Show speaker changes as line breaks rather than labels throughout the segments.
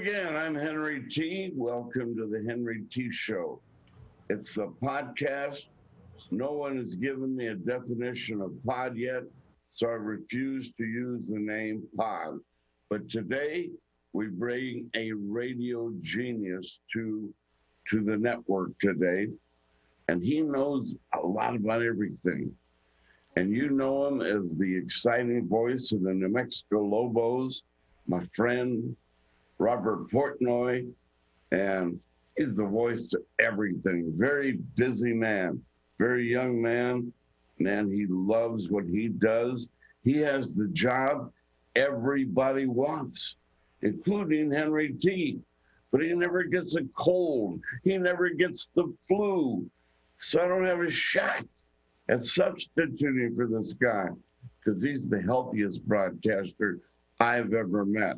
again. I'm Henry T. Welcome to the Henry T. Show. It's a podcast. No one has given me a definition of pod yet, so I refuse to use the name pod. But today, we bring a radio genius to the network today, and he knows a lot about everything. And you know him as the exciting voice of the New Mexico Lobos, my friend, Robert Portnoy, and he's the voice of everything. Very busy man, very young man. Man, he loves what he does. He has the job everybody wants, including Henry T. But he never gets a cold. He never gets the flu. So I don't have a shot at substituting for this guy because he's the healthiest broadcaster I've ever met.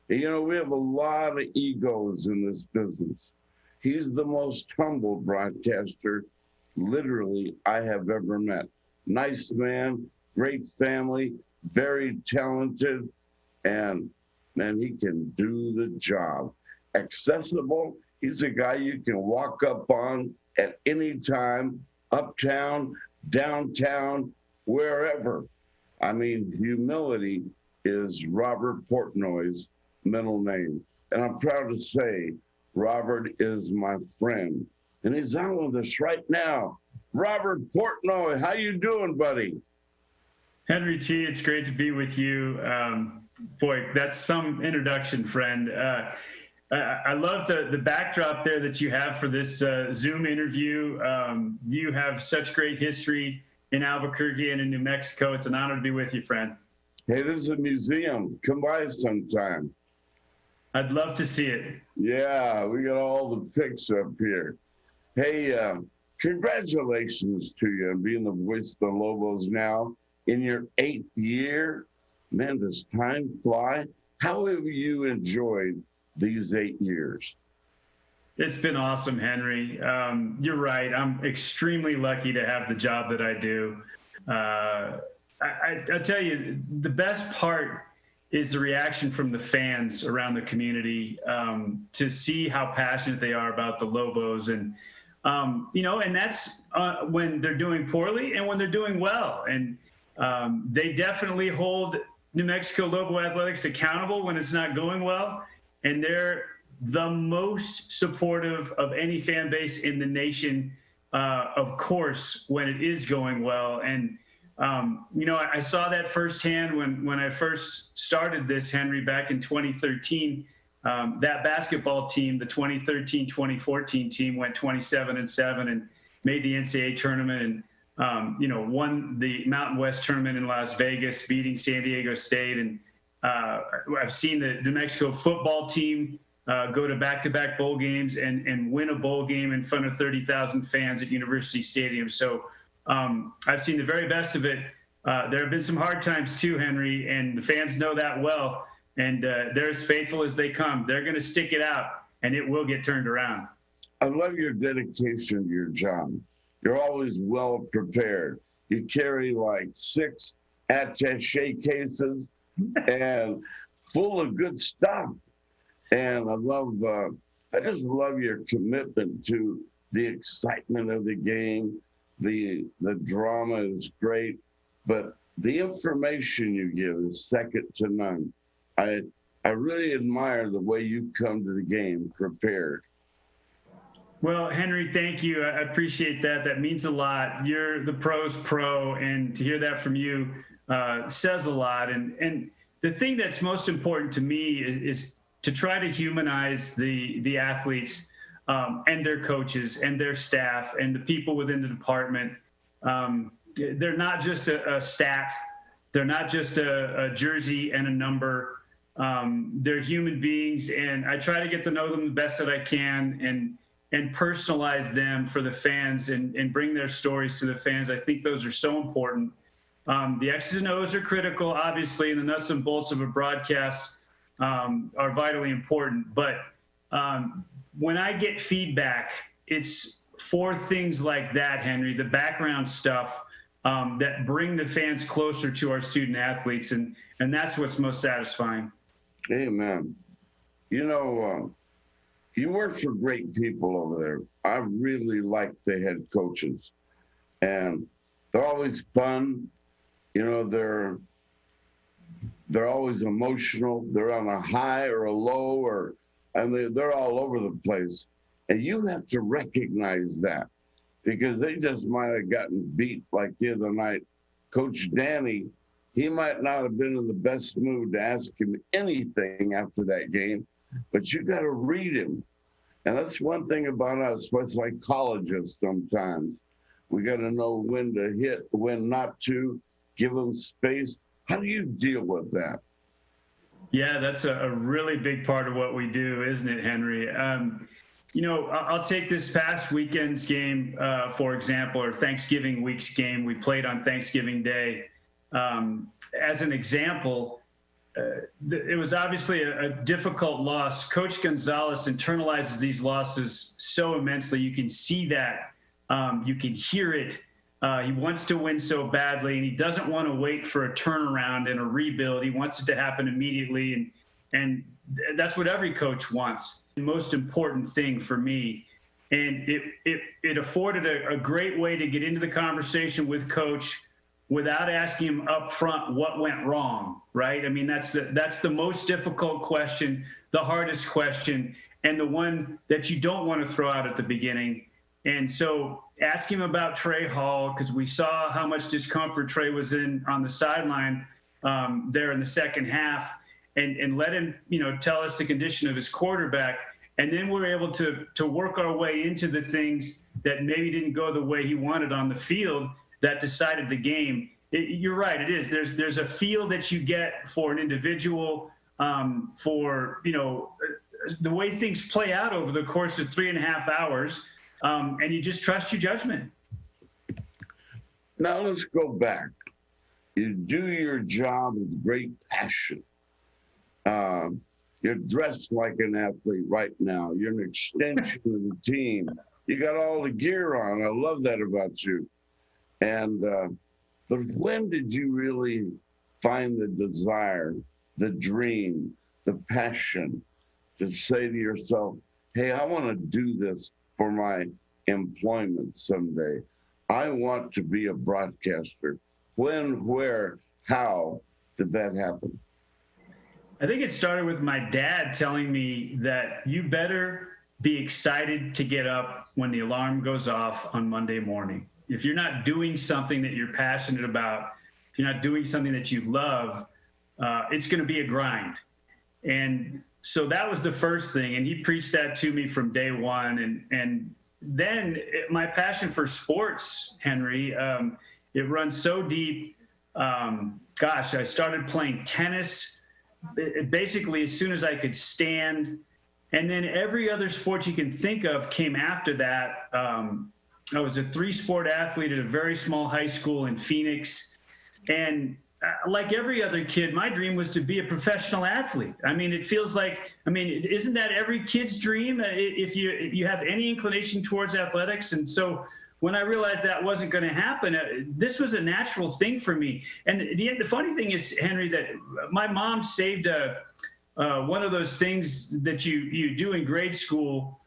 You know, we have a lot of egos in this business. He's the most humble broadcaster, literally, I have ever met. Nice man, great family, very talented, and man, he can do the job. Accessible, he's a guy you can walk up on at any time, uptown, downtown, wherever. I mean, humility is Robert Portnoy's middle name. And I'm proud to say Robert is my friend. And he's on with us right now. Robert Portnoy, how you doing, buddy?
Henry T., it's great to be with you. Boy, that's some introduction, friend. I love the backdrop there that you have for this Zoom interview. You have such great history in Albuquerque and in New Mexico. It's an honor to be with you, friend.
Hey, this is a museum. Come by sometime.
I'd love to see it.
Yeah, we got all the pics up here. Hey, congratulations to you on being the voice of the Lobos now in your 8th year. Man, does time fly? How have you enjoyed these 8 years?
It's been awesome, Henry. You're right. I'm extremely lucky to have the job that I do. I tell you, the best part is the reaction from the fans around the community to see how passionate they are about the Lobos. And, and that's when they're doing poorly and when they're doing well. And they definitely hold New Mexico Lobo Athletics accountable when it's not going well. And they're the most supportive of any fan base in the nation, of course, when it is going well. And I saw that firsthand when I first started this, Henry, back in 2013. That basketball team, the 2013-2014 team, went 27-7 and made the NCAA tournament and won the Mountain West tournament in Las Vegas, beating San Diego State. And I've seen the New Mexico football team go to back-to-back bowl games and win a bowl game in front of 30,000 fans at University Stadium. So I've seen the very best of it. There have been some hard times too, Henry, and the fans know that well. And they're as faithful as they come. They're going to stick it out, and it will get turned around.
I love your dedication to your job. You're always well prepared. You carry like 6 attaché cases and full of good stuff. And I just love your commitment to the excitement of the game. The drama is great, but the information you give is second to none. I really admire the way you come to the game prepared.
Well, Henry, thank you. I appreciate that. That means a lot. You're the pro's pro, and to hear that from you says a lot. And the thing that's most important to me is to try to humanize the athletes and their coaches and their staff and the people within the department. They're not just a stat. They're not just a jersey and a number. They're human beings, and I try to get to know them the best that I can and personalize them for the fans and bring their stories to the fans. I think those are so important. The X's and O's are critical, obviously, and the nuts and bolts of a broadcast are vitally important. But when I get feedback, it's for things like that, Henry, the background stuff that bring the fans closer to our student athletes, and that's what's most satisfying.
Amen. You know, you work for great people over there. I really like the head coaches, and they're always fun. You know, they're always emotional. They're on a high or a low, and they're all over the place. And you have to recognize that because they just might have gotten beat like the other night. Coach Danny, he might not have been in the best mood to ask him anything after that game, but you got to read him. And that's one thing about us, we're psychologists sometimes. We got to know when to hit, when not to, give them space. How do you deal with that?
Yeah, that's a really big part of what we do, isn't it, Henry? You know, I'll take this past weekend's game, for example, or Thanksgiving week's game. We played on Thanksgiving Day. As an example, it was obviously a difficult loss. Coach Gonzalez internalizes these losses so immensely. You can see that. You can hear it. He wants to win so badly, and he doesn't want to wait for a turnaround and a rebuild. He wants it to happen immediately, and that's what every coach wants. The most important thing for me, and it afforded a great way to get into the conversation with Coach without asking him up front what went wrong, right? I mean, that's the most difficult question, the hardest question, and the one that you don't want to throw out at the beginning. And so ask him about Trey Hall, because we saw how much discomfort Trey was in on the sideline there in the second half, and let him, you know, tell us the condition of his quarterback. And then we're able to work our way into the things that maybe didn't go the way he wanted on the field that decided the game. You're right, it is. There's a feel that you get for an individual, for, you know, the way things play out over the course of 3.5 hours. And you just trust your judgment.
Now let's go back. You do your job with great passion. You're dressed like an athlete right now. You're an extension of the team. You got all the gear on. I love that about you. And but when did you really find the desire, the dream, the passion to say to yourself, hey, I want to do this for my employment someday. I want to be a broadcaster. When, where, how did that happen?
I think it started with my dad telling me that you better be excited to get up when the alarm goes off on Monday morning. If you're not doing something that you're passionate about, if you're not doing something that you love, it's going to be a grind. And so that was the first thing. And he preached that to me from day one. And then my passion for sports, Henry, it runs so deep. Gosh, I started playing tennis basically as soon as I could stand. And then every other sport you can think of came after that. I was a 3-sport athlete at a very small high school in Phoenix. And like every other kid, my dream was to be a professional athlete. I mean, it feels like, I mean, isn't that every kid's dream if you have any inclination towards athletics? And so when I realized that wasn't going to happen, this was a natural thing for me. And the funny thing is, Henry, that my mom saved one of those things that you do in grade school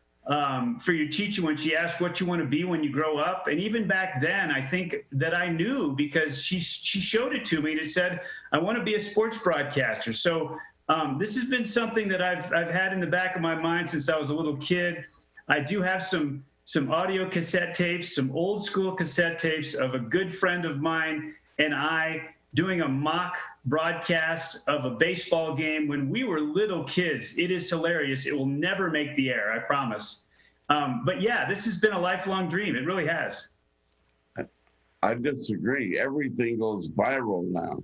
for your teacher when she asked what you want to be when you grow up. And even back then, I think that I knew because she showed it to me and it said, I want to be a sports broadcaster. So this has been something that I've had in the back of my mind since I was a little kid. I do have some audio cassette tapes, some old school cassette tapes of a good friend of mine and I doing a mock broadcast of a baseball game when we were little kids. It is hilarious. It will never make the air, I promise. But yeah, this has been a lifelong dream. It really has.
I disagree. Everything goes viral now.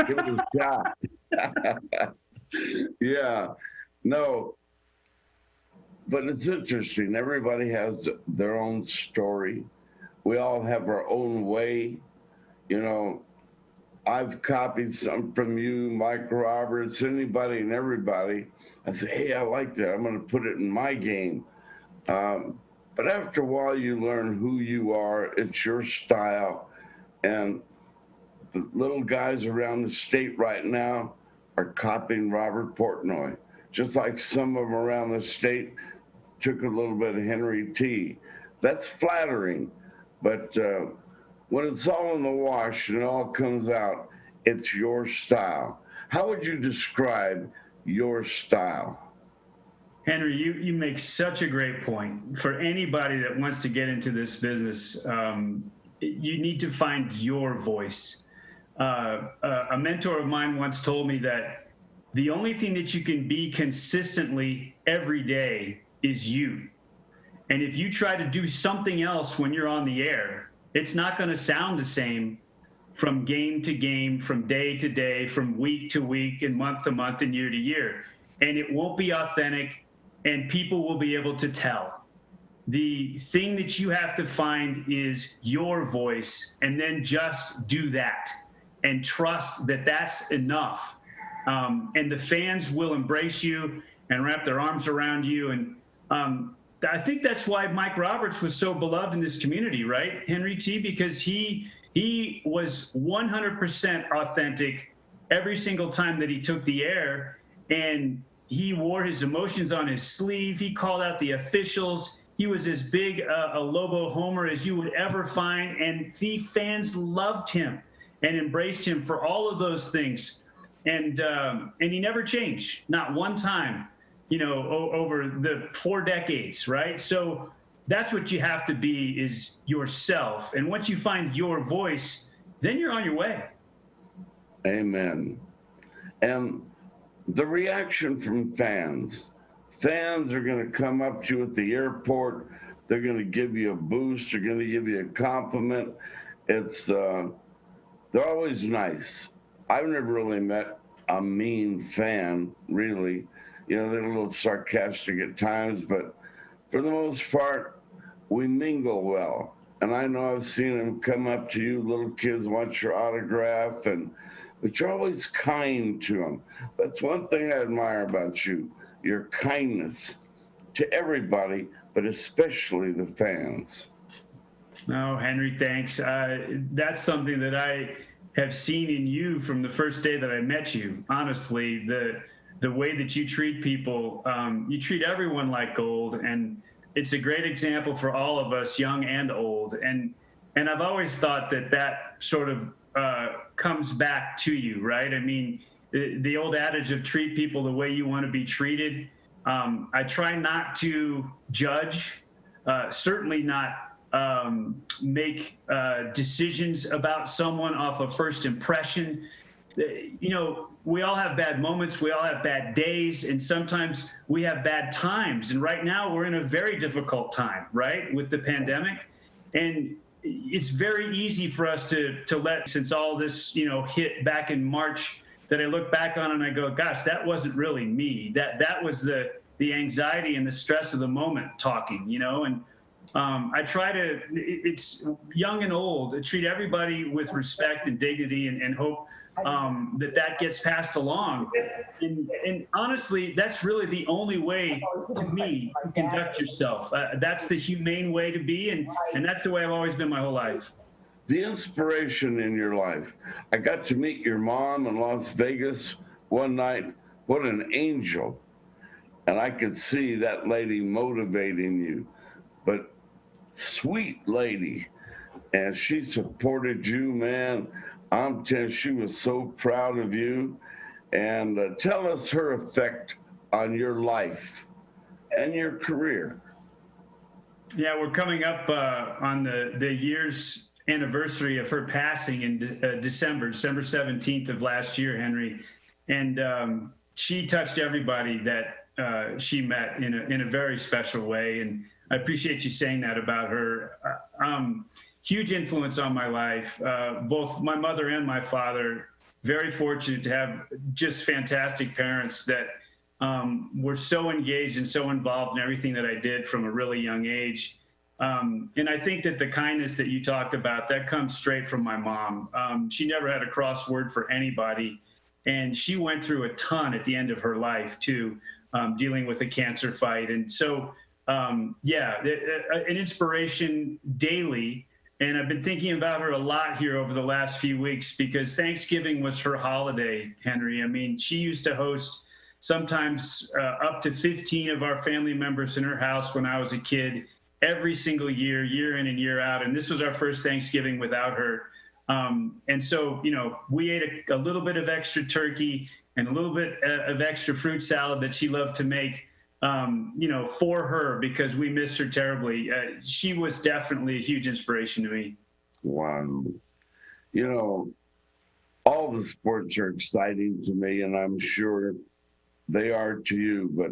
Give it a shot. Yeah, no, but it's interesting. Everybody has their own story. We all have our own way. You know, I've copied some from you, Mike Roberts, anybody and everybody. I say, hey, I like that. I'm going to put it in my game. But after a while, you learn who you are. It's your style. And the little guys around the state right now are copying Robert Portnoy. just like some of them around the state took a little bit of Henry T. That's flattering, but when it's all in the wash and it all comes out, it's your style. How would you describe your style?
Henry, you make such a great point. For anybody that wants to get into this business, you need to find your voice. A mentor of mine once told me that the only thing that you can be consistently every day is you. And if you try to do something else when you're on the air, it's not going to sound the same from game to game, from day to day, from week to week, and month to month, and year to year. And it won't be authentic, and people will be able to tell. The thing that you have to find is your voice, and then just do that and trust that that's enough. And the fans will embrace you and wrap their arms around you. And I think that's why Mike Roberts was so beloved in this community, right, Henry T? Because he was 100% authentic every single time that he took the air, and he wore his emotions on his sleeve. He called out the officials. He was as big a Lobo homer as you would ever find, and the fans loved him and embraced him for all of those things. And he never changed, not one time, over the 4 decades, right? So that's what you have to be, is yourself. And once you find your voice, then you're on your way.
Amen. And the reaction from fans are going to come up to you at the airport. They're going to give you a boost. They're going to give you a compliment. They're always nice. I've never really met a mean fan, really. They're a little sarcastic at times, but for the most part, we mingle well. And I know I've seen them come up to you, little kids want your autograph, but you're always kind to them. That's one thing I admire about you, your kindness to everybody, but especially the fans.
No, Henry, thanks. That's something that I have seen in you from the first day that I met you. Honestly, the way that you treat people, you treat everyone like gold, and it's a great example for all of us, young and old. And I've always thought that sort of comes back to you, right? I mean, the old adage of treat people the way you want to be treated. I try not to judge, certainly not make decisions about someone off of first impression. We all have bad moments, we all have bad days, and sometimes we have bad times. And right now we're in a very difficult time, right, with the pandemic. And it's very easy for us to let, since all this, hit back in March, that I look back on and I go, gosh, that wasn't really me. That was the anxiety and the stress of the moment talking, and I try to, it's young and old, treat everybody with respect and dignity, and hope that gets passed along. And honestly, that's really the only way, to me, to conduct yourself. That's the humane way to be, and that's the way I've always been my whole life.
The inspiration in your life. I got to meet your mom in Las Vegas one night. What an angel. And I could see that lady motivating you. But sweet lady, and she supported you, man. I'm telling you, she was so proud of you. And tell us her effect on your life and your career.
Yeah, we're coming up on the year's anniversary of her passing in December 17th of last year, Henry. And she touched everybody that she met in a very special way. And I appreciate you saying that about her. Huge influence on my life, both my mother and my father. Very fortunate to have just fantastic parents that were so engaged and so involved in everything that I did from a really young age. And I think that the kindness that you talked about, that comes straight from my mom. She never had a cross word for anybody. And she went through a ton at the end of her life too, dealing with a cancer fight. And so, an inspiration daily. And I've been thinking about her a lot here over the last few weeks, because Thanksgiving was her holiday, Henry. I mean, she used to host sometimes up to 15 of our family members in her house when I was a kid, every single year, year in and year out. And this was our first Thanksgiving without her. And so, we ate a little bit of extra turkey and a little bit of extra fruit salad that she loved to make, for her, because we missed her terribly. She was definitely a huge inspiration to me.
Wow. All the sports are exciting to me, and I'm sure they are to you, but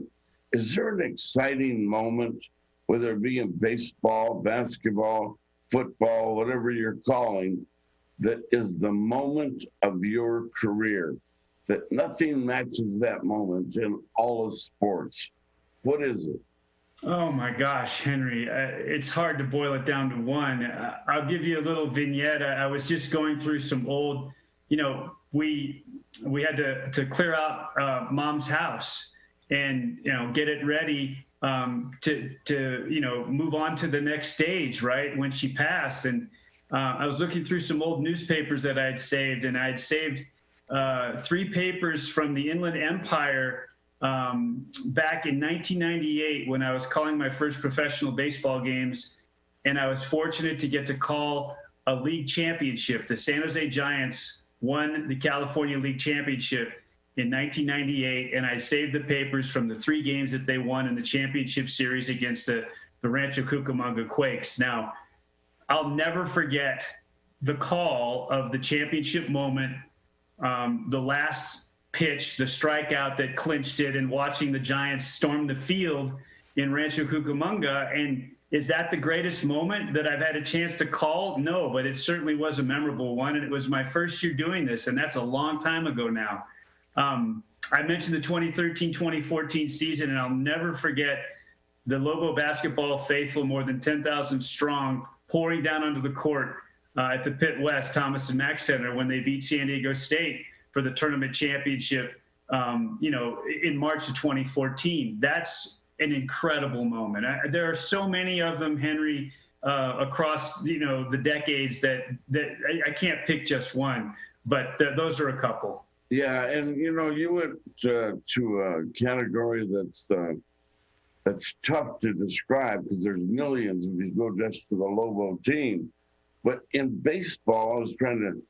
is there an exciting moment, whether it be in baseball, basketball, football, whatever you're calling, that is the moment of your career, that nothing matches that moment in all of sports? What is it?
Oh my gosh, Henry, it's hard to boil it down to one. I'll give you a little vignette. I was just going through some old, we had to clear out Mom's house and, get it ready to move on to the next stage, right, when she passed. And I was looking through some old newspapers that I had saved, and I had saved 3 papers from the Inland Empire back in 1998 when I was calling my first professional baseball games, and I was fortunate to get to call a league championship. The San Jose Giants won the California League Championship in 1998, and I saved the papers from the 3 games that they won in the championship series against the Rancho Cucamonga Quakes. Now, I'll never forget the call of the championship moment, the last pitch, the strikeout that clinched it, and watching the Giants storm the field in Rancho Cucamonga. And is that the greatest moment that I've had a chance to call? No, but it certainly was a memorable one, and it was my first year doing this, and that's a long time ago now. I mentioned the 2013-2014 season, and I'll never forget the Lobo basketball faithful, more than 10,000 strong, pouring down onto the court at the Pitt West Thomas and Mack Center when they beat San Diego State for the tournament championship, in March of 2014. That's an incredible moment. There are so many of them, Henry, across, the decades that I can't pick just one, but those are a couple.
Yeah, and you went to a category that's tough to describe because there's millions if you go just to the Lobo team. But in baseball, I was trying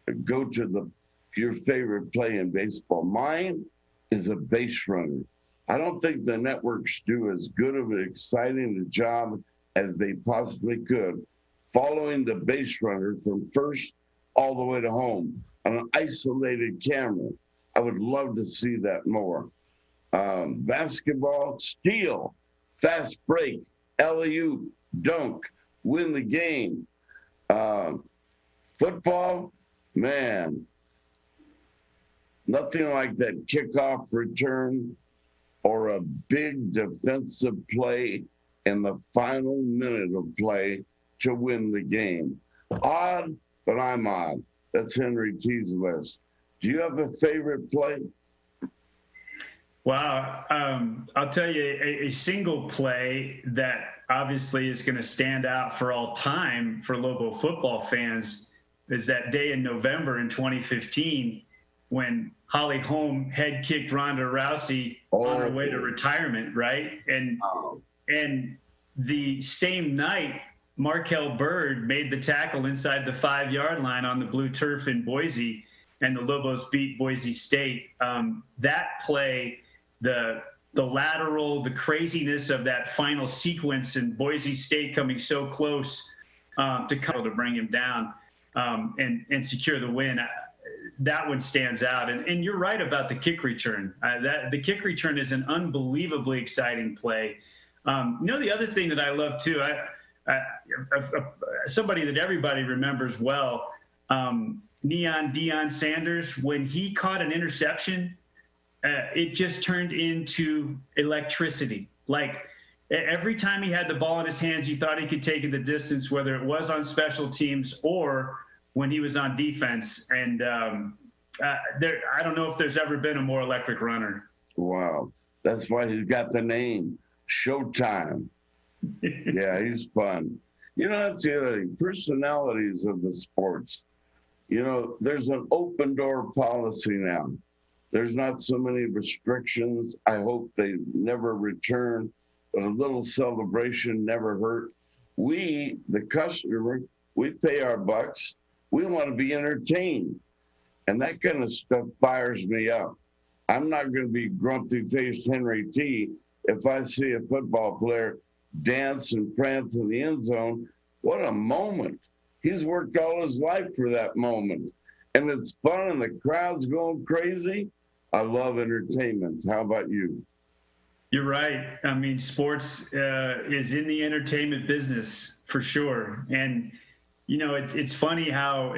to go to your favorite play in baseball. Mine is a base runner. I don't think the networks do as good of an exciting a job as they possibly could, following the base runner from first all the way to home on an isolated camera. I would love to see that more. Basketball, steal, fast break, alley-oop, dunk, win the game. Football, man, nothing like that kickoff return or a big defensive play in the final minute of play to win the game. Odd, but I'm odd. That's Henry T's list. Do you have a favorite play?
Wow. I'll tell you a single play that obviously is going to stand out for all time for Lobo football fans is that day in November in 2015 when Holly Holm head kicked Ronda Rousey on her way to retirement, right? And the same night, Markel Bird made the tackle inside the 5-yard line on the blue turf in Boise, and the Lobos beat Boise State. That play, the lateral, the craziness of that final sequence, and Boise State coming so close to bring him down and secure the win. That one stands out. And you're right about the kick return. The kick return is an unbelievably exciting play. The other thing that I love too, somebody that everybody remembers well, Neon Deion Sanders, when he caught an interception, it just turned into electricity. Like every time he had the ball in his hands, you thought he could take it the distance, whether it was on special teams or when he was on defense. And I don't know if there's ever been a more electric runner.
Wow. That's why he's got the name Showtime. Yeah, he's fun. That's the other thing, personalities of the sports. There's an open door policy now. There's not so many restrictions. I hope they never return, but a little celebration never hurt. We, the customer, we pay our bucks. We want to be entertained. And that kind of stuff fires me up. I'm not going to be grumpy-faced Henry T. if I see a football player dance and prance in the end zone. What a moment. He's worked all his life for that moment. And it's fun and the crowd's going crazy. I love entertainment. How about you?
You're right. I mean, sports is in the entertainment business for sure. And, you know, it's funny how,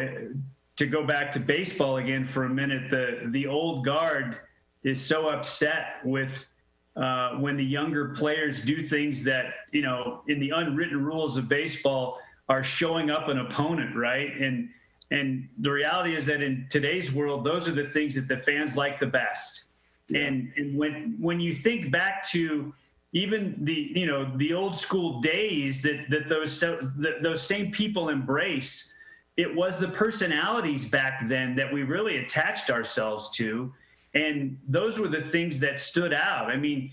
to go back to baseball again for a minute, the old guard is so upset with when the younger players do things that, you know, in the unwritten rules of baseball are showing up an opponent, right? And the reality is that in today's world, those are the things that the fans like the best. And when you think back to even the old school days that those same people embrace, it was the personalities back then that we really attached ourselves to, and those were the things that stood out. I mean,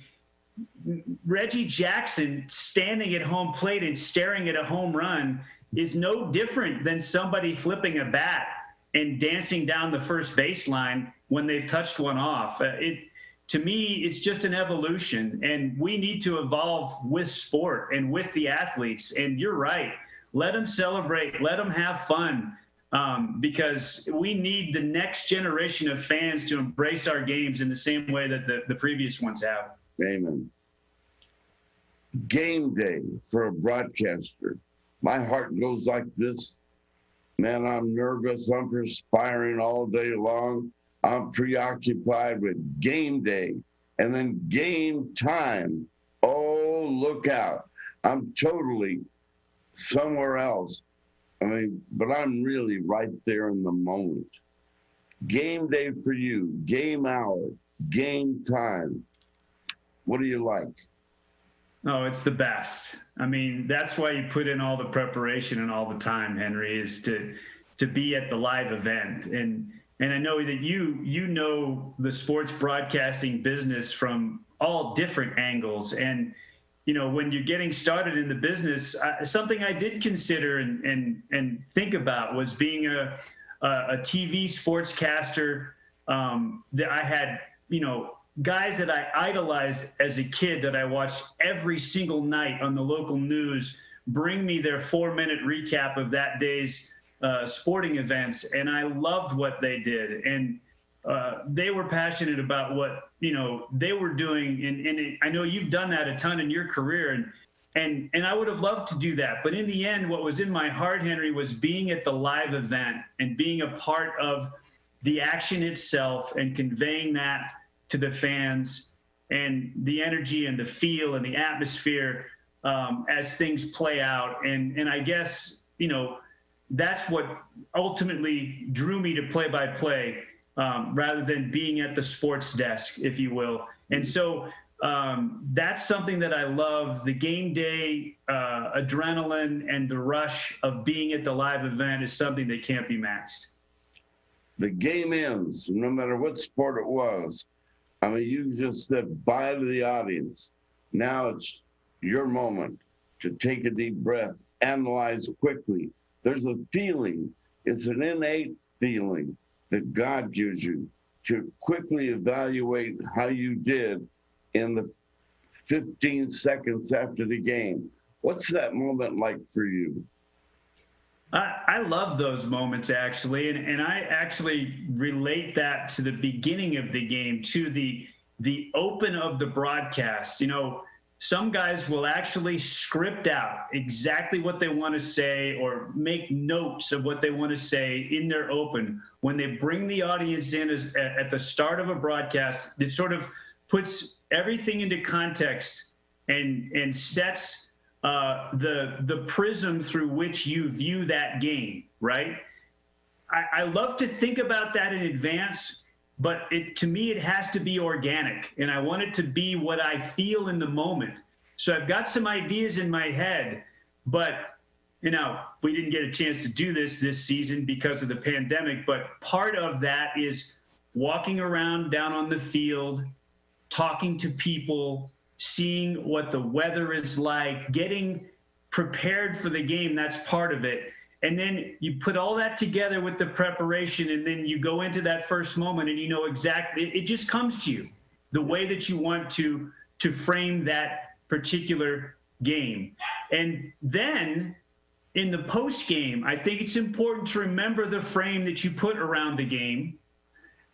Reggie Jackson standing at home plate and staring at a home run is no different than somebody flipping a bat and dancing down the first baseline when they've touched one off. To me, it's just an evolution, and we need to evolve with sport and with the athletes. And you're right. Let them celebrate. Let them have fun, because we need the next generation of fans to embrace our games in the same way that the previous ones have.
Amen. Game day for a broadcaster. My heart goes like this. Man, I'm nervous. I'm perspiring all day long. I'm preoccupied with game day and then game time. Oh, look out. I'm totally somewhere else. I mean, but I'm really right there in the moment. Game day for you, game hour, game time. What do you like?
Oh, it's the best. I mean, that's why you put in all the preparation and all the time, Henry, is to be at the live event. And I know that you know the sports broadcasting business from all different angles. And, you know, when you're getting started in the business, something I did consider and think about was being a TV sportscaster. That I had, you know, guys that I idolized as a kid that I watched every single night on the local news bring me their 4-minute recap of that day's sporting events, and I loved what they did, and they were passionate about what, you know, they were doing, and I know you've done that a ton in your career, and I would have loved to do that, but in the end, what was in my heart, Henry, was being at the live event and being a part of the action itself and conveying that to the fans and the energy and the feel and the atmosphere as things play out, and I guess, you know, that's what ultimately drew me to play-by-play rather than being at the sports desk, if you will. And so that's something that I love. The game day adrenaline and the rush of being at the live event is something that can't be matched.
The game ends, no matter what sport it was. I mean, you just said bye to the audience. Now it's your moment to take a deep breath, analyze quickly. There's a feeling, it's an innate feeling that God gives you to quickly evaluate how you did in the 15 seconds after the game. What's that moment like for you?
I love those moments, actually, and I actually relate that to the beginning of the game, to the open of the broadcast. You know, some guys will actually script out exactly what they want to say or make notes of what they want to say in their open. When they bring the audience in at the start of a broadcast, it sort of puts everything into context and sets the prism through which you view that game, right? I love to think about that in advance, but to me, it has to be organic, and I want it to be what I feel in the moment. So I've got some ideas in my head, but, you know, we didn't get a chance to do this season because of the pandemic, but part of that is walking around down on the field, talking to people, seeing what the weather is like, getting prepared for the game. That's part of it. And then you put all that together with the preparation, and then you go into that first moment and you know exactly, it just comes to you the way that you want to frame that particular game. And then in the post game, I think it's important to remember the frame that you put around the game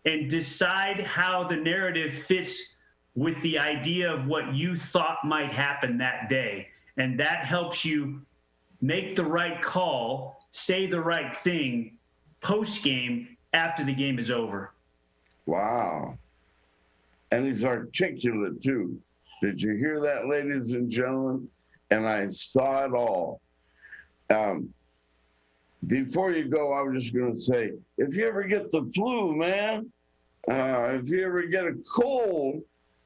and decide how the narrative fits with the idea of what you thought might happen that day. And that helps you make the right call, say the right thing post game after the game is over.
Wow. And he's articulate too. Did you hear that, ladies and gentlemen? And I saw it all. Before you go, I was just going to say, if you ever get the flu, man, if you ever get a cold,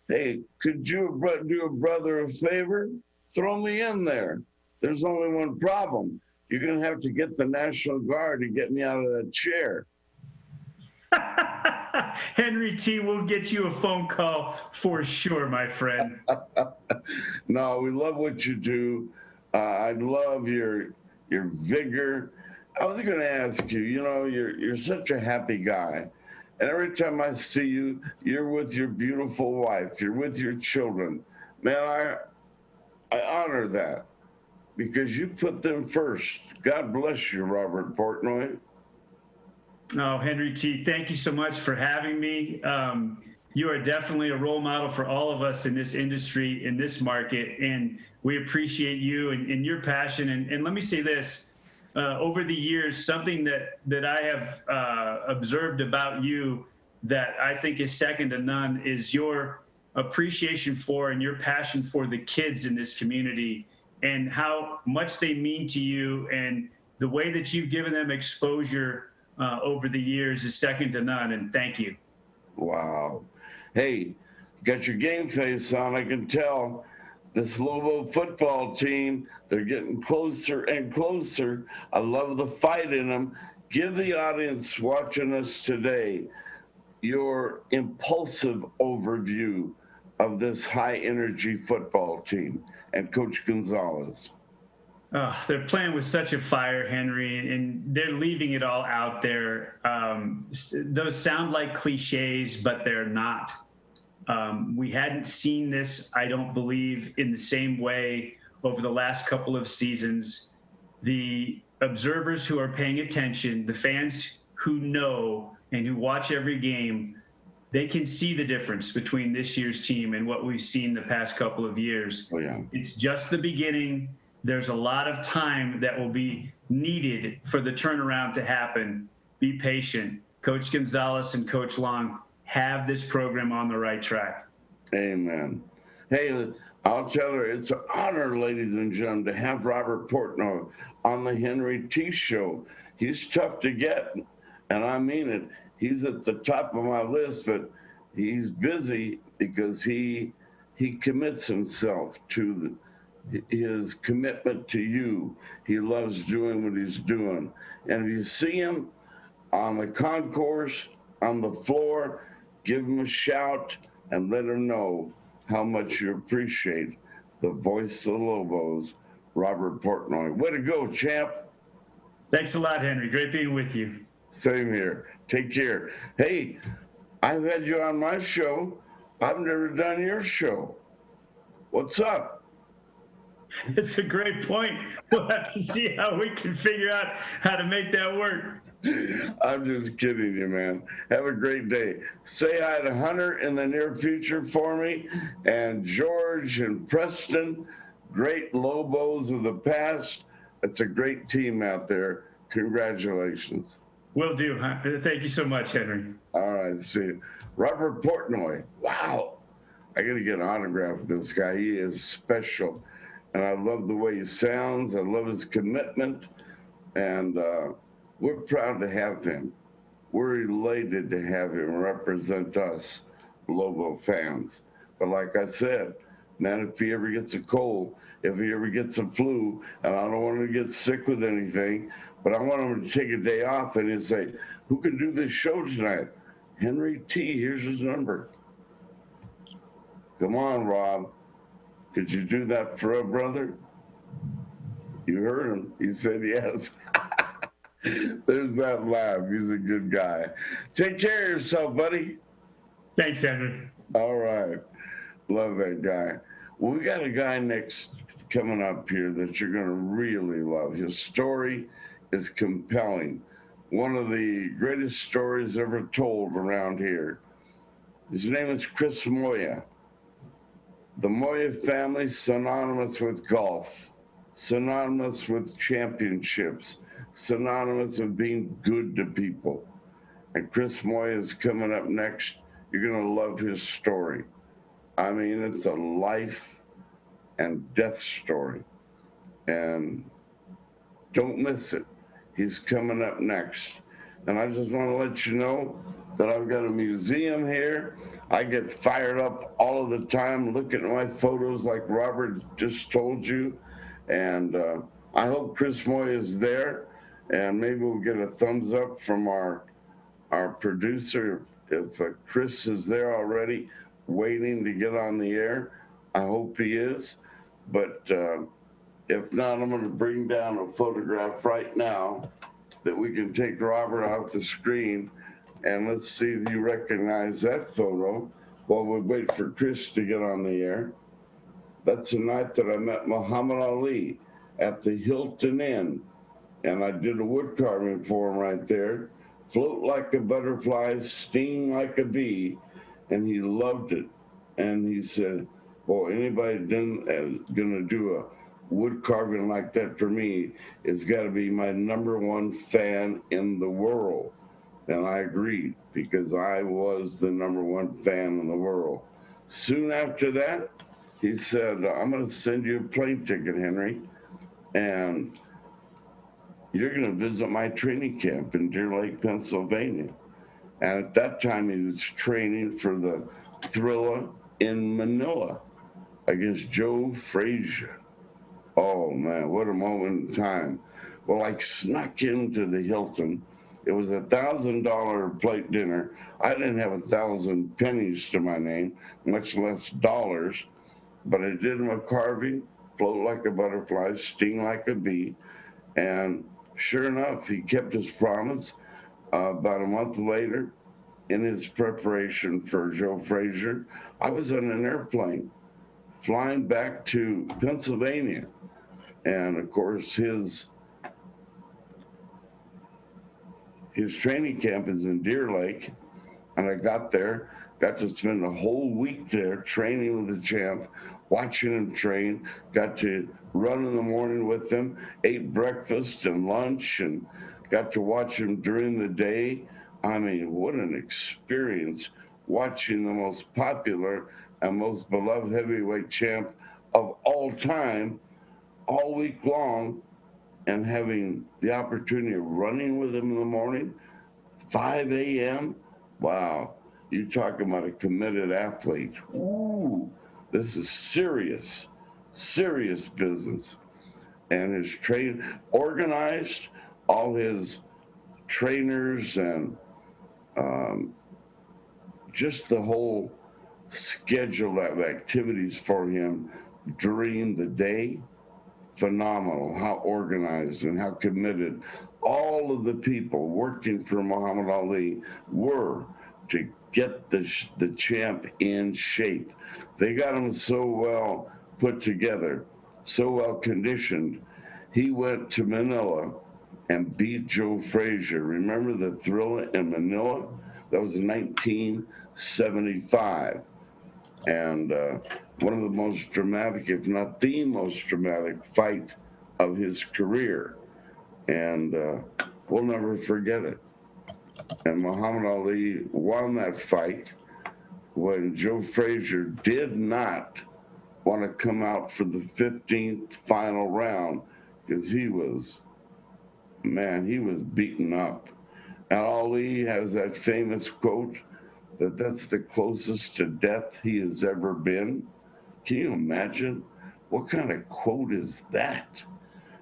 hey, could you do a brother a favor? Throw me in there. There's only one problem. You're going to have to get the National Guard to get me out of that chair.
Henry T. will get you a phone call for sure, my friend.
No, we love what you do. I love your vigor. I was going to ask you, you know, you're such a happy guy. And every time I see you, you're with your beautiful wife. You're with your children. Man, I honor that because you put them first. God bless you, Robert Portnoy.
Oh, Henry T., thank you so much for having me. You are definitely a role model for all of us in this industry, in this market, and we appreciate you and your passion. And let me say this, over the years, something that I have observed about you that I think is second to none is your appreciation for and your passion for the kids in this community and how much they mean to you, and the way that you've given them exposure over the years is second to none, and thank you.
Wow. Hey, you got your GameFace on. I can tell this Lobo football team, they're getting closer and closer. I love the fight in them. Give the audience watching us today your impulsive overview of this high-energy football team and Coach Gonzalez.
Oh, they're playing with such a fire, Henry, and they're leaving it all out there. Those sound like cliches, but they're not. We hadn't seen this, I don't believe, in the same way over the last couple of seasons. The observers who are paying attention, the fans who know and who watch every game, they can see the difference between this year's team and what we've seen the past couple of years.
Oh, yeah.
It's just the beginning. There's a lot of time that will be needed for the turnaround to happen. Be patient. Coach Gonzalez and Coach Long have this program on the right track.
Amen. Hey, I'll tell her it's an honor, ladies and gentlemen, to have Robert Portnoy on the Henry T. Show. He's tough to get, and I mean it. He's at the top of my list, but he's busy because he commits himself to his commitment to you. He loves doing what he's doing. And if you see him on the concourse, on the floor, give him a shout and let him know how much you appreciate the voice of the Lobos, Robert Portnoy. Way to go, champ.
Thanks a lot, Henry. Great being with you.
Same here. Take care. Hey, I've had you on my show. I've never done your show. What's up?
It's a great point. We'll have to see how we can figure out how to make that work.
I'm just kidding you, man. Have a great day. Say hi to Hunter in the near future for me, and George and Preston, great Lobos of the past. It's a great team out there. Congratulations.
Will do. Thank you so much, Henry.
All right, see you. Robert Portnoy. Wow. I got to get an autograph with this guy. He is special. And I love the way he sounds. I love his commitment. And we're proud to have him. We're elated to have him represent us, Lobo fans. But like I said, man, if he ever gets a cold, if he ever gets a flu, and I don't want him to get sick with anything, but I want him to take a day off and he'll say, who can do this show tonight? Henry T, here's his number. Come on, Rob. Could you do that for a brother? You heard him. He said yes. There's that laugh. He's a good guy. Take care of yourself, buddy.
Thanks, Henry.
All right. Love that guy. Well, we got a guy next coming up here that you're going to really love. His story is compelling. One of the greatest stories ever told around here. His name is Chris Moya. The Moya family, synonymous with golf, synonymous with championships, synonymous with being good to people. And Chris Moya is coming up next. You're going to love his story. I mean, it's a life and death story. And don't miss it. He's coming up next. And I just want to let you know that I've got a museum here. I get fired up all of the time looking at my photos like Robert just told you. And I hope Chris Moya is there. And maybe we'll get a thumbs up from our producer if Chris is there already waiting to get on the air. I hope he is. But if not, I'm going to bring down a photograph right now that we can take Robert off the screen, and let's see if you recognize that photo while we wait for Chris to get on the air. That's the night that I met Muhammad Ali at the Hilton Inn, and I did a wood carving for him right there. Float like a butterfly, sting like a bee, and he loved it. And he said, well, anybody gonna do a wood carving like that for me has got to be my #1 fan in the world. And I agreed, because I was the #1 fan in the world. Soon after that, he said, I'm going to send you a plane ticket, Henry, and you're going to visit my training camp in Deer Lake, Pennsylvania. And at that time, he was training for the Thrilla in Manila against Joe Frazier. Oh, man, what a moment in time. Well, I snuck into the Hilton. It was $1,000 plate dinner. I didn't have 1,000 pennies to my name, much less dollars, but I did my carving, float like a butterfly, sting like a bee, and sure enough, he kept his promise. About a month later, in his preparation for Joe Frazier, I was on an airplane flying back to Pennsylvania. And of course, his training camp is in Deer Lake. And I got there, got to spend a whole week there training with the champ, watching him train, got to run in the morning with him, ate breakfast and lunch, and got to watch him during the day. I mean, what an experience watching the most popular and most beloved heavyweight champ of all time all week long, and having the opportunity of running with him in the morning, 5 a.m. Wow, you talk about a committed athlete. Ooh, this is serious, serious business. And his organized all his trainers and just the whole schedule of activities for him during the day. Phenomenal how organized and how committed all of the people working for Muhammad Ali were to get the champ in shape. They got him so well put together, so well conditioned. He went to Manila and beat Joe Frazier. Remember the Thrilla in Manila? That was in 1975. And one of the most dramatic, if not the most dramatic fight of his career. And we'll never forget it. And Muhammad Ali won that fight when Joe Frazier did not want to come out for the 15th final round, because he was beaten up. And Ali has that famous quote, that's the closest to death he has ever been. Can you imagine? What kind of quote is that?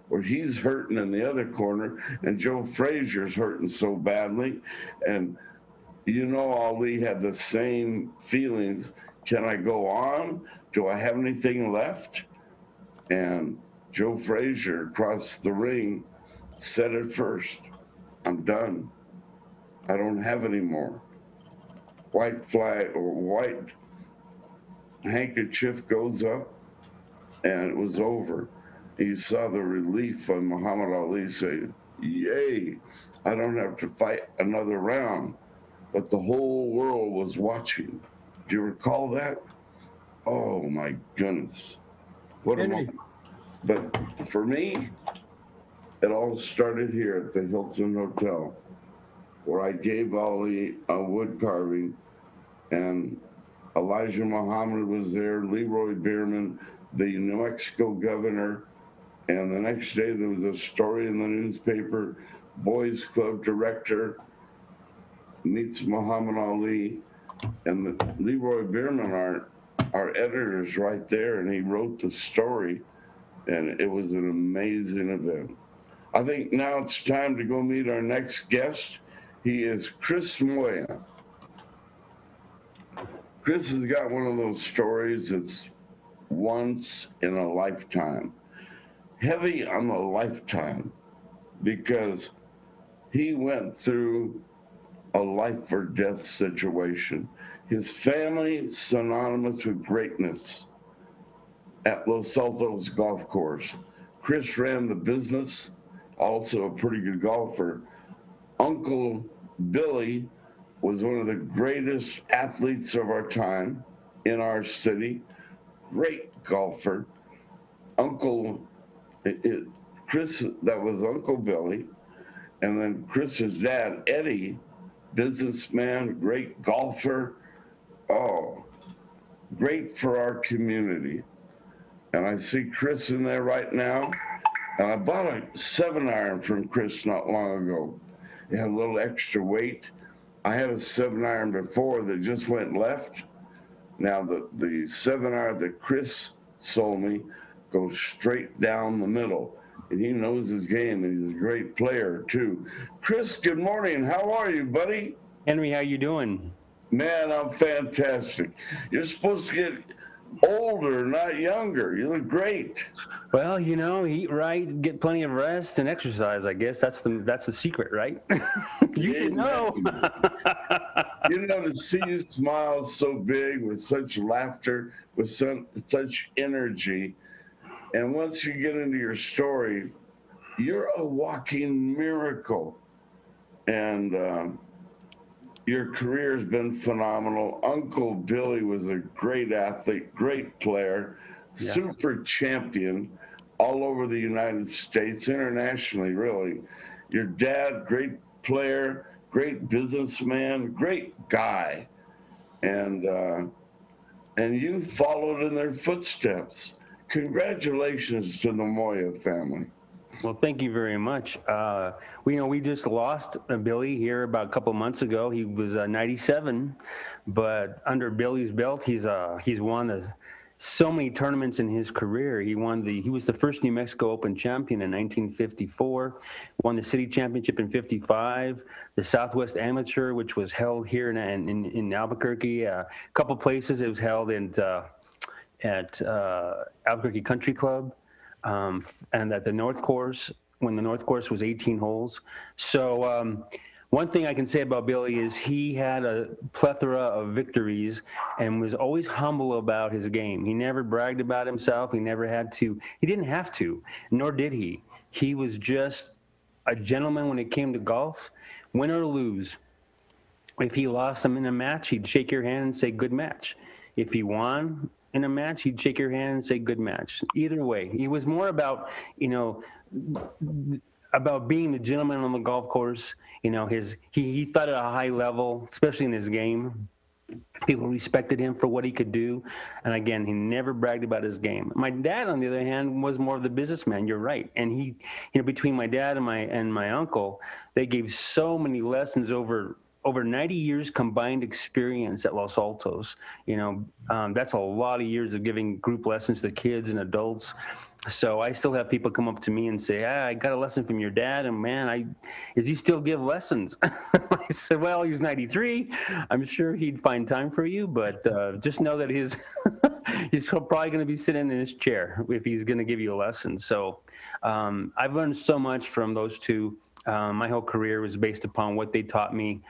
Where he's hurting in the other corner and Joe Frazier's hurting so badly. And you know, Ali had the same feelings. Can I go on? Do I have anything left? And Joe Frazier across the ring said it first. I'm done. I don't have any more. White flag or white handkerchief goes up, and it was over. You saw the relief on Muhammad Ali say, yay, I don't have to fight another round. But the whole world was watching. Do you recall that? Oh my goodness. What a moment. But for me, it all started here at the Hilton Hotel, where I gave Ali a wood carving, and Elijah Muhammad was there, Leroy Bierman, the New Mexico governor, and the next day there was a story in the newspaper, Boys Club director meets Muhammad Ali, and the Leroy Bierman, our editor's right there, and he wrote the story, and it was an amazing event. I think now it's time to go meet our next guest. He is Chris Moya. Chris has got one of those stories that's once in a lifetime. Heavy on the lifetime, because he went through a life or death situation. His family synonymous with greatness at Los Altos Golf Course. Chris ran the business, also a pretty good golfer. Uncle Billy was one of the greatest athletes of our time in our city, great golfer. Chris, that was Uncle Billy, and then Chris's dad, Eddie, businessman, great golfer, oh, great for our community. And I see Chris in there right now, and I bought a 7-iron from Chris not long ago. It had a little extra weight. I had a 7-iron before that just went left. Now the 7-iron that Chris sold me goes straight down the middle. And he knows his game, and he's a great player too. Chris, good morning. How are you, buddy?
Henry, how you doing?
Man, I'm fantastic. You're supposed to get older, not younger. You look great.
Well, you know, eat right, get plenty of rest, and exercise. I guess that's the secret, right? You should know.
You know, to see you smile so big with such laughter, with such energy, and once you get into your story, you're a walking miracle, and your career has been phenomenal. Uncle Billy was a great athlete, great player,
Yes.
Super champion all over the United States, internationally, really. Your dad, great player, great businessman, great guy. And you followed in their footsteps. Congratulations to the Moya family.
Well, thank you very much. We just lost Billy here about a couple months ago. He was 97, but under Billy's belt, he's won so many tournaments in his career. He was the first New Mexico Open champion in 1954, won the city championship in 55, the Southwest Amateur, which was held here in Albuquerque. A couple places it was held at Albuquerque Country Club. And at the North Course, when the North Course was 18 holes. So one thing I can say about Billy is he had a plethora of victories and was always humble about his game. He never bragged about himself. He didn't have to, nor did he. He was just a gentleman when it came to golf, win or lose. If he lost him in a match, he'd shake your hand and say, good match. If he won in a match, he'd shake your hand and say, good match. Either way, he was more about, about being the gentleman on the golf course. He thought at a high level, especially in his game. People respected him for what he could do. And again, he never bragged about his game. My dad, on the other hand, was more of the businessman. You're right. And he, between my dad and my uncle, they gave so many lessons over over 90 years combined experience at Los Altos. That's a lot of years of giving group lessons to kids and adults. So I still have people come up to me and say, I got a lesson from your dad, and man, does he still give lessons? I said, well, he's 93. I'm sure he'd find time for you, but just know that he's probably going to be sitting in his chair if he's going to give you a lesson. So I've learned so much from those two. My whole career was based upon what they taught me,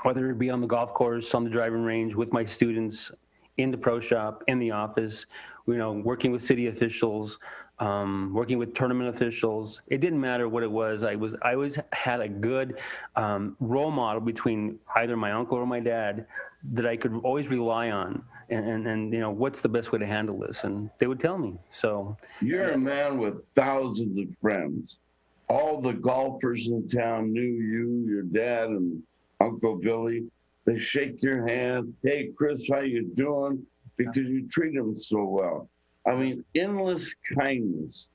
whether it be on the golf course, on the driving range, with my students, in the pro shop, in the office, working with city officials, working with tournament officials. It didn't matter what it was. I always had a good role model between either my uncle or my dad that I could always rely on. And what's the best way to handle this? And they would tell me. So
you're a man with thousands of friends. All the golfers in town knew you, your dad, and Uncle Billy. They shake your hand. Hey, Chris, how you doing? Because you treat them so well. I mean, endless kindness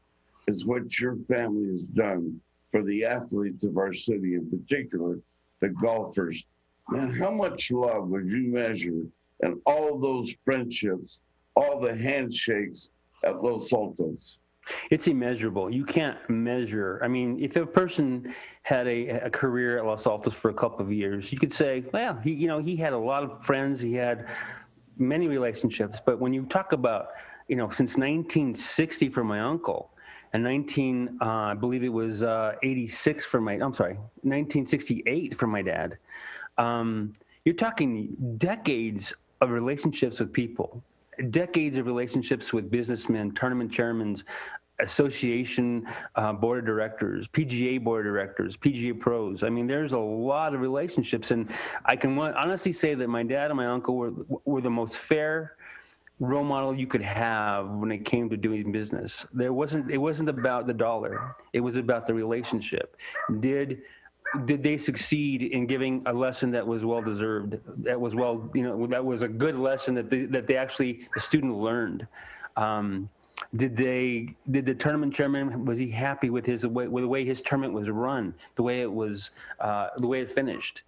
is what your family has done for the athletes of our city, in particular, the golfers. Man, how much love would you measure in all those friendships, all the handshakes at Los Altos?
It's immeasurable. You can't measure. I mean, if a person had a career at Los Altos for a couple of years, you could say, well, he had a lot of friends. He had many relationships. But when you talk about, since 1960 for my uncle, and I believe it was 1968 for my dad, you're talking decades of relationships with people. Decades of relationships with businessmen, tournament chairmen, association board of directors, PGA board of directors, PGA pros. I mean, there's a lot of relationships, and I can honestly say that my dad and my uncle were the most fair role model you could have when it came to doing business. It wasn't about the dollar. It was about the relationship. Did they succeed in giving a lesson that was well deserved? That was that was a good lesson that the student learned. Did the tournament chairman, was he happy with the way his tournament was run, the way it finished?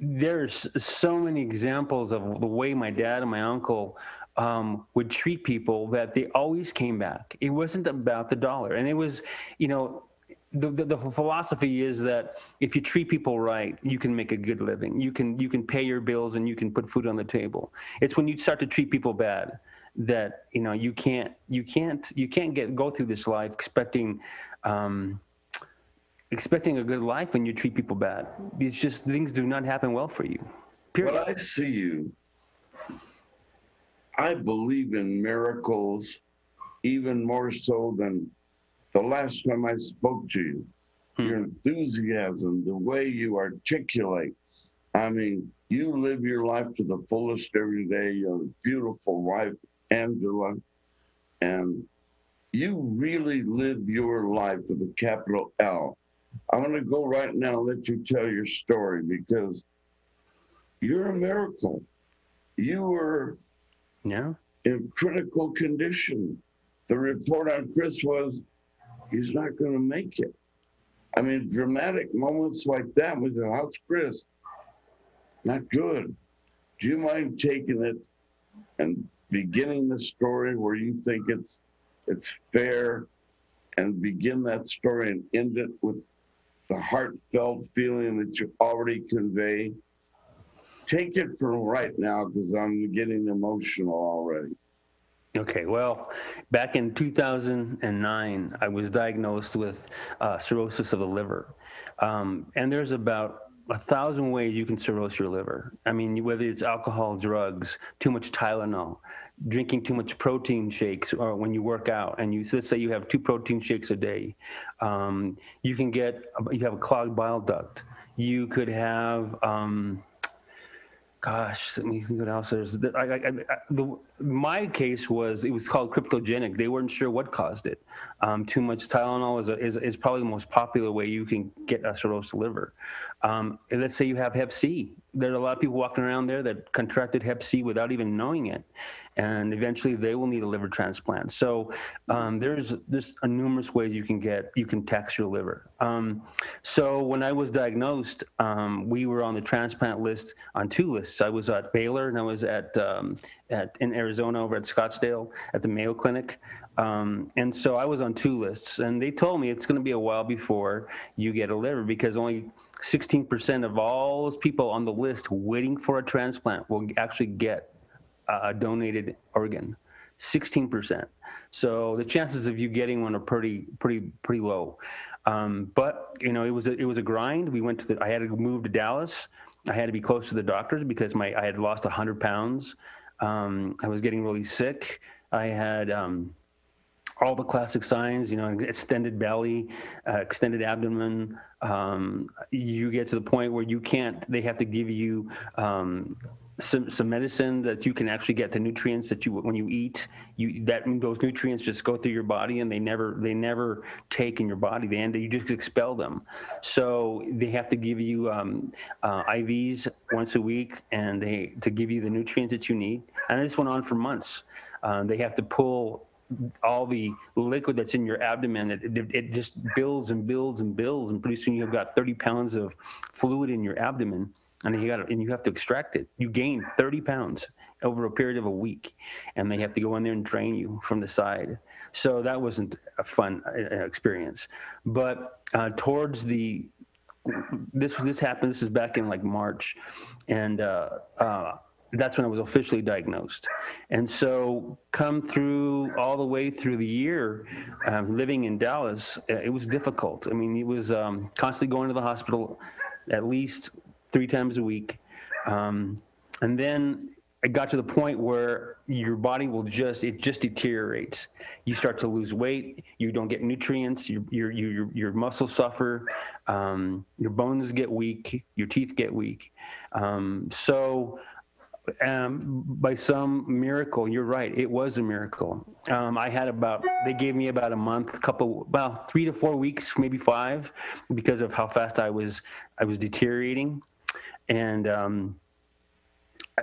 There's so many examples of the way my dad and my uncle would treat people that they always came back. It wasn't about the dollar, and it was, the philosophy is that if you treat people right, you can make a good living. You can pay your bills and you can put food on the table. It's when you start to treat people bad that you can't go through this life expecting a good life when you treat people bad. It's just things do not happen well for you. Period.
When I see you, I believe in miracles even more so than the last time I spoke to you. Your enthusiasm, the way you articulate. I mean, you live your life to the fullest every day. Your beautiful wife, Angela, and you really live your life with a capital L. I want to go right now and let you tell your story because you're a miracle. You were in critical condition. The report on Chris was, he's not going to make it. I mean, dramatic moments like that with the how's Chris? Not good. Do you mind taking it and beginning the story where you think it's fair and begin that story and end it with the heartfelt feeling that you already convey? Take it from right now because I'm getting emotional already.
Okay, well, back in 2009, I was diagnosed with cirrhosis of the liver. And there's about 1,000 ways you can cirrhose your liver. I mean, whether it's alcohol, drugs, too much Tylenol, drinking too much protein shakes, or when you work out, and let's say you have 2 protein shakes a day, you have a clogged bile duct. You could have, what else? My case was called cryptogenic. They weren't sure what caused it. Too much Tylenol is probably the most popular way you can get a cirrhosis liver. Let's say you have Hep C. There are a lot of people walking around there that contracted Hep C without even knowing it, and eventually they will need a liver transplant. So there's numerous ways you can tax your liver. So when I was diagnosed, we were on the transplant list on 2 lists. I was at Baylor and I was in Arizona over at Scottsdale at the Mayo Clinic. And so I was on 2 lists, and they told me it's going to be a while before you get a liver because only 16% of all those people on the list waiting for a transplant will actually get a donated organ. 16%. So the chances of you getting one are pretty low. But it was a grind. I had to move to Dallas. I had to be close to the doctors because I had lost 100 pounds. I was getting really sick. I had all the classic signs, extended belly, extended abdomen. You get to the point where they have to give you some medicine that you can actually get the nutrients that when you eat, those nutrients just go through your body and they never take in your body. You just expel them. So they have to give you IVs once a week to give you the nutrients that you need. And this went on for months. They have to pull all the liquid that's in your abdomen. It just builds and builds and builds, and pretty soon you've got 30 pounds of fluid in your abdomen, and you have to extract it. You gain 30 pounds over a period of a week, and they have to go in there and drain you from the side. So that wasn't a fun experience. But towards this happened. This is back in like March, and that's when I was officially diagnosed. And so come all the way through the year, living in Dallas, it was difficult. I mean, it was constantly going to the hospital at least 3 times a week. And then it got to the point where your body it just deteriorates. You start to lose weight. You don't get nutrients. Your muscles suffer. Your bones get weak. Your teeth get weak. By some miracle, you're right, it was a miracle. They gave me about a month, 3 to 4 weeks, maybe 5, because of how fast I was deteriorating. And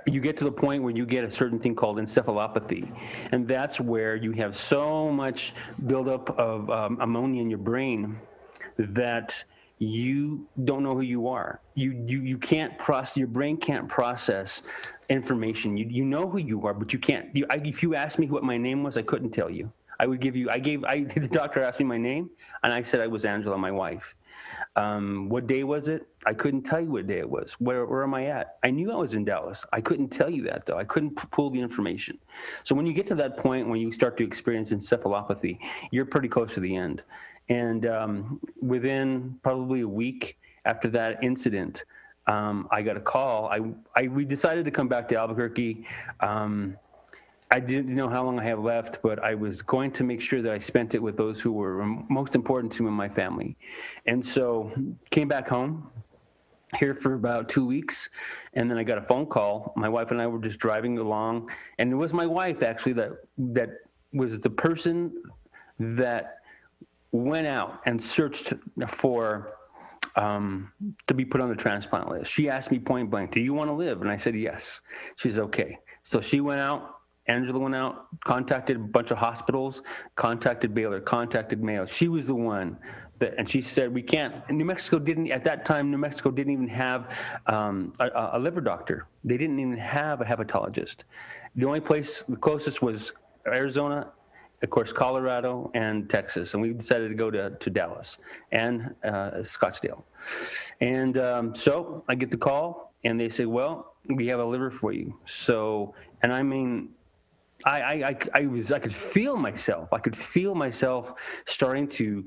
you get to the point where you get a certain thing called encephalopathy. And that's where you have so much buildup of ammonia in your brain that you don't know who you are. You can't process. Your brain can't process information. You know who you are, but you can't. If you asked me what my name was, I couldn't tell you. The doctor asked me my name, and I said I was Angela, my wife. What day was it? I couldn't tell you what day it was. Where am I at? I knew I was in Dallas. I couldn't tell you that, though. I couldn't pull the information. So when you get to that point, when you start to experience encephalopathy, you're pretty close to the end. And within probably a week after that incident, I got a call. We decided to come back to Albuquerque. I didn't know how long I have left, but I was going to make sure that I spent it with those who were most important to me in my family. And so came back home here for about 2 weeks, and then I got a phone call. My wife and I were just driving along, and it was my wife actually that was the person that went out and searched for to be put on the transplant list. She asked me point blank, "Do you want to live?" And I said yes. She said okay. So she went out. Angela went out, contacted a bunch of hospitals, contacted Baylor, contacted Mayo. She was the one and she said, we can't. New Mexico didn't even have a liver doctor. They didn't even have a hepatologist. The closest was Arizona, of course, Colorado, and Texas. And we decided to go to Dallas and Scottsdale. And so I get the call, and they say, well, we have a liver for you. So, and I mean, I could feel myself. I could feel myself starting to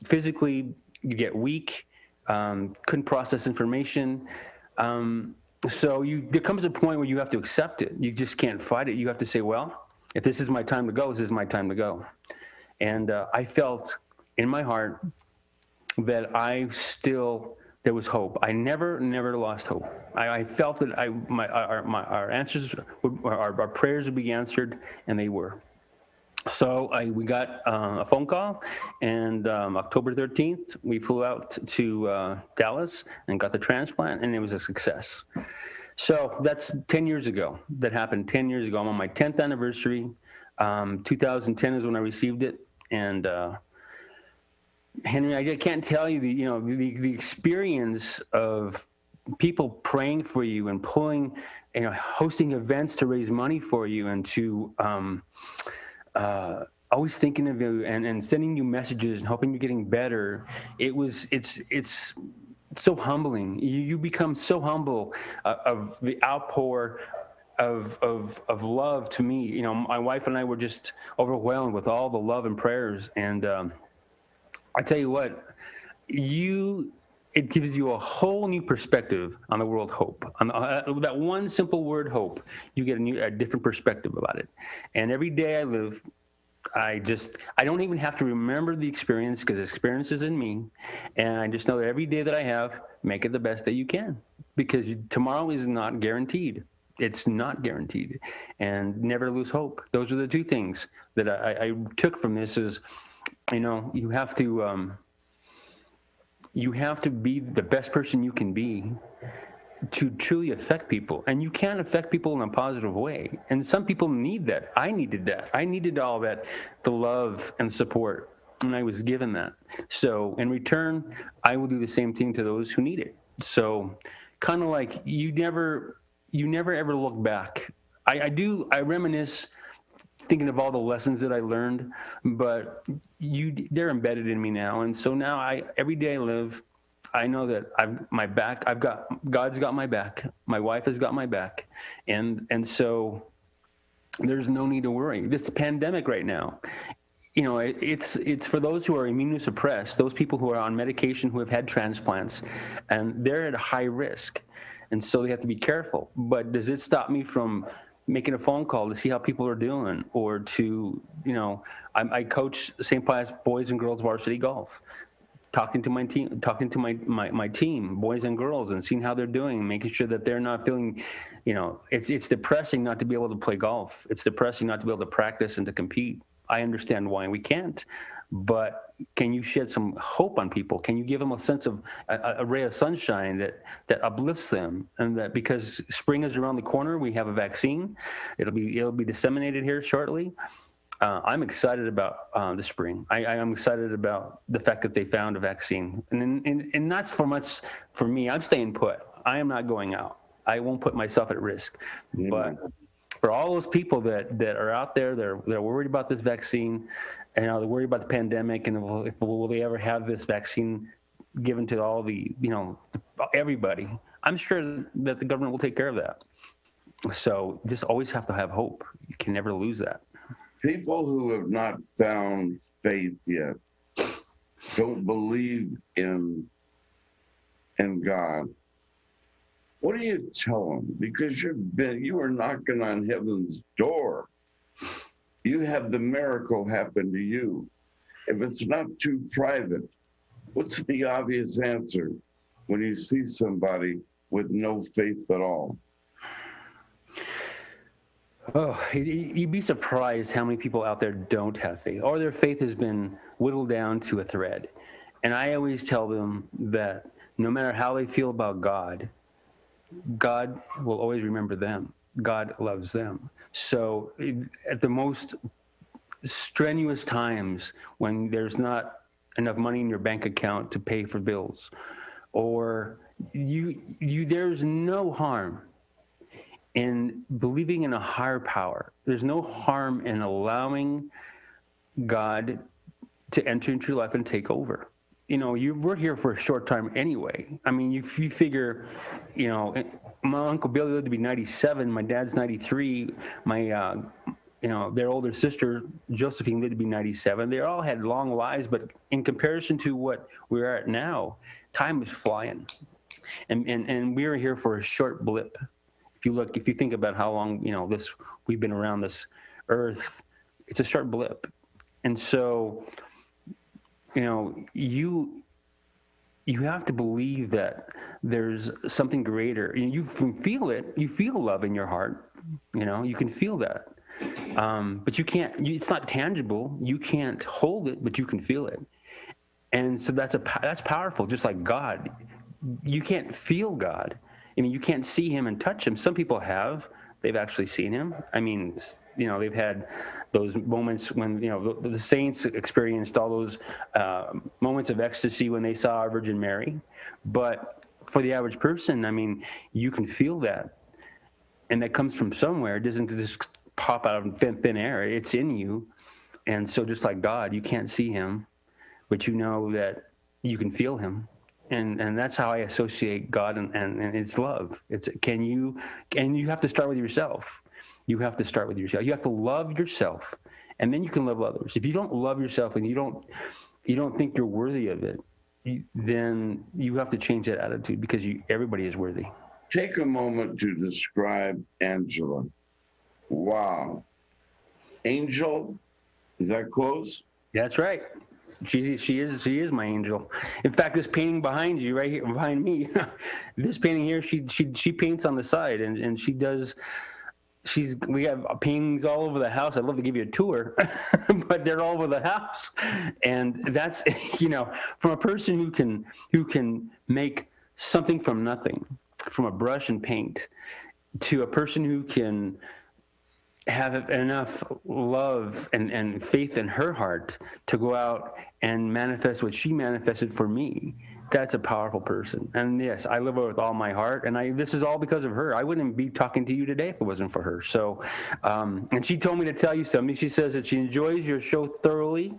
physically get weak, couldn't process information. So there comes a point where you have to accept it. You just can't fight it. You have to say, well, if this is my time to go, this is my time to go. And I felt in my heart that there was hope. I never lost hope. I felt that our answers, our prayers would be answered, and they were. So we got a phone call, and October 13th, we flew out to Dallas and got the transplant, and it was a success. So that's 10 years ago. That happened 10 years ago. I'm on my 10th anniversary. 2010 is when I received it, and Henry, I can't tell you the experience of people praying for you and hosting events to raise money for you and to always thinking of you and sending you messages and hoping you're getting better. It's so humbling. You become so humble of the outpour of love to me. You know, my wife and I were just overwhelmed with all the love and prayers. And I tell you what, it gives you a whole new perspective on the word hope. On that one simple word, hope, you get a different perspective about it. And every day I live, I don't even have to remember the experience because the experience is in me. And I just know that every day that I have, make it the best that you can, because tomorrow is not guaranteed. It's not guaranteed. And never lose hope. Those are the two things that I took from this is, you have to be the best person you can be to truly affect people. And you can affect people in a positive way. And some people need that. I needed that. I needed all that, the love and support. And I was given that. So in return, I will do the same thing to those who need it. So kind of like you never ever look back. I reminisce thinking of all the lessons that I learned, but they're embedded in me now. And so now every day I live, I know that God's got my back. My wife has got my back. And so there's no need to worry. This pandemic right now, it's for those who are immunosuppressed, those people who are on medication, who have had transplants, and they're at high risk. And so they have to be careful. But does it stop me from making a phone call to see how people are doing, or to, I coach St. Pius boys and girls varsity golf, talking to my team, boys and girls, and seeing how they're doing, making sure that they're not feeling, it's depressing not to be able to play golf. It's depressing not to be able to practice and to compete. I understand why we can't, but can you shed some hope on people? Can you give them a sense of a ray of sunshine that uplifts them? And that because spring is around the corner, we have a vaccine. It'll be disseminated here shortly. I'm excited about the spring. I am excited about the fact that they found a vaccine, and not so much for me. I'm staying put. I am not going out. I won't put myself at risk. Mm-hmm. But for all those people that are out there, they're worried about this vaccine, and they're worried about the pandemic, and will they ever have this vaccine given to all the everybody? I'm sure that the government will take care of that. So just always have to have hope. You can never lose that.
People who have not found faith yet, don't believe in God, what do you tell them? Because you are knocking on heaven's door. You have the miracle happen to you. If it's not too private, what's the obvious answer when you see somebody with no faith at all?
Oh, you'd be surprised how many people out there don't have faith, or their faith has been whittled down to a thread. And I always tell them that no matter how they feel about God, God will always remember them. God loves them. So at the most strenuous times, when there's not enough money in your bank account to pay for bills, or there's no harm in believing in a higher power. There's no harm in allowing God to enter into your life and take over. We're here for a short time anyway. I mean, you figure, my Uncle Billy lived to be 97. My dad's 93. My, their older sister, Josephine, lived to be 97. They all had long lives, but in comparison to what we're at now, time is flying. And we're here for a short blip. If you think about how long, we've been around this earth, it's a short blip. And so, you have to believe that there's something greater. You can feel it. You feel love in your heart. You can feel that. But you can't. It's not tangible. You can't hold it, but you can feel it. And so that's powerful. Just like God, you can't feel God. I mean, you can't see Him and touch Him. Some people have. They've actually seen Him. I mean, they've had those moments when the saints experienced all those moments of ecstasy when they saw our Virgin Mary. But for the average person, I mean, you can feel that, and that comes from somewhere. It doesn't just pop out of thin air. It's in you. And so just like God, you can't see Him, but you know that you can feel Him. And that's how I associate God and it's love. And you have to start with yourself. You have to start with yourself. You have to love yourself, and then you can love others. If you don't love yourself and you don't think you're worthy of it, then you have to change that attitude, because everybody is worthy.
Take a moment to describe Angela. Wow. Angel, is that close?
That's right. She is my angel. In fact, this painting behind you, right here behind me, this painting here, she paints on the side, and she does. We have paintings all over the house. I'd love to give you a tour, but they're all over the house, and that's from a person who can make something from nothing, from a brush and paint, to a person who can have enough love and faith in her heart to go out and manifest what she manifested for me. That's a powerful person. And yes, I love her with all my heart. And this is all because of her. I wouldn't be talking to you today if it wasn't for her. So, and she told me to tell you something. She says that she enjoys your show thoroughly.